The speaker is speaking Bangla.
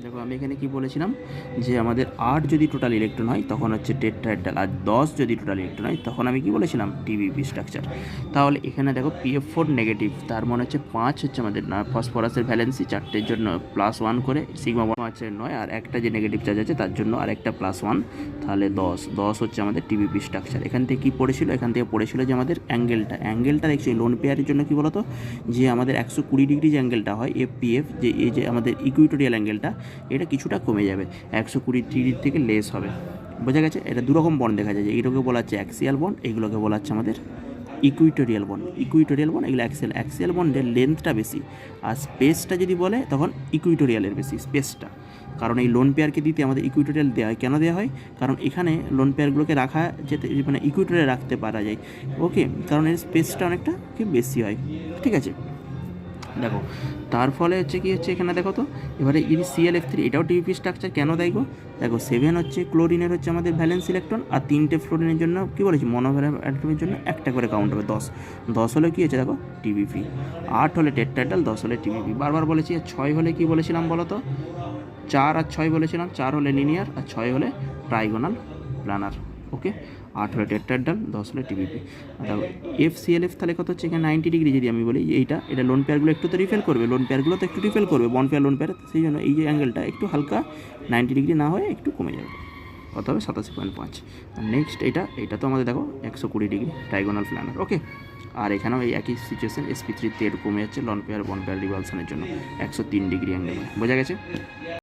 দেখো আমি এখানে কি বলেছিলাম যে আমাদের 8 যদি টোটাল ইলেকট্রন হয় তখন হচ্ছে টেট্রাহেড্রাল, আর 10 যদি টোটাল ইলেকট্রন হয় তখন আমি কি বলেছিলাম টিবিপি স্ট্রাকচার। তাহলে এখানে দেখো PF4 নেগেটিভ, তার মানে হচ্ছে 5 হচ্ছে আমাদের ফসফরাসের ভ্যালেন্সি, 4টের জন্য +1 করে সিগমা 5-এর 9, আর একটা যে নেগেটিভ চার্জ আছে তার জন্য আরেকটা +1, তাহলে 10 হচ্ছে আমাদের টিবিপি স্ট্রাকচার। এখান থেকে কী পড়েছিল, এখান থেকে পড়েছিল যে আমাদের অ্যাঙ্গেলটা দেখছি লোন পেয়ারের জন্য কী বলতো, যে আমাদের 120 ডিগ্রি যে অ্যাঙ্গেলটা হয় FPF, যে এই যে আমাদের ইকুইটোরিয়াল অ্যাঙ্গেলটা, এটা কিছুটা কমে যাবে, 120 ডিগ্রির থেকে লেস হবে। বোঝা গেছে? এটা দুরকম বন্ড দেখা যায়, যে এইগুলোকে বলা হচ্ছে অ্যাক্সিয়াল বন্ড, এইগুলোকে বলা হচ্ছে আমাদের ইকুইটোরিয়াল বন্ড। এগুলো অ্যাক্সিয়াল বন্ডের লেন্থটা বেশি, আর স্পেসটা যদি বলে তখন ইকুইটোরিয়ালের বেশি স্পেসটা। কারণ এই লোন পেয়ারকে দিতে আমাদের ইকুইটোরিয়াল দেওয়া হয়। কেন দেওয়া হয়? কারণ এখানে লোন পেয়ারগুলোকে রাখা যেতে মানে ইকুইটোরিয়াল রাখতে পারা যায়, ওকে, কারণ এর স্পেসটা অনেকটা কি বেশি হয়। ঠিক আছে, দেখো তার ফলে হচ্ছে কি হচ্ছে এখানে দেখো তো, এবারে যদি ClF3, এটাও টিবিপি স্ট্রাকচার কেন দেয় গো? দেখো 7 হচ্ছে ক্লোরিনের হচ্ছে আমাদের ভ্যালেন্স ইলেকট্রন, আর 3টে ফ্লোরিনের জন্য কী বলেছি, মনোভ্যালেন্ট অ্যাটমের জন্য একটা করে কাউন্ট হবে 10 হলে কী হচ্ছে দেখো টিবিপি, 8 হলে টেট্রাহেড্রাল, 10 হলে টিবিপি। বারবার বলেছি। আর 6 হলে কী বলেছিলাম বলো তো, 4 আর 6 বলেছিলাম, 4 হলে লিনিয়ার আর 6 হলে ট্রাইগোনাল প্ল্যানার। ওকে, 8 হলে টেট্রাহেড্রাল, 10 হলে টিবিপি। আর FClF তাহলে কত হচ্ছে এখানে 90 ডিগ্রি যদি আমি বলি, এটা লোন পেয়ারগুলো একটু তো রিফেল করবে, বন্ড পেয়ার লোন পেয়ার, সেই জন্য এই যে অ্যাঙ্গেলটা একটু হালকা 90 ডিগ্রি না হয়ে একটু কমে যাবে, কত হবে 87.5। আর নেক্সট এটা তো আমাদের দেখো 120 ডিগ্রি ট্রাইগোনাল প্ল্যানার। ওকে, আর এখানেও এই একই সিচুয়েশন, sp3 তেল কমে যাচ্ছে লন পেয়ার বন্ড পেয়ার রিভালশনের জন্য 103 ডিগ্রি অ্যাঙ্গেল। বোঝা গেছে?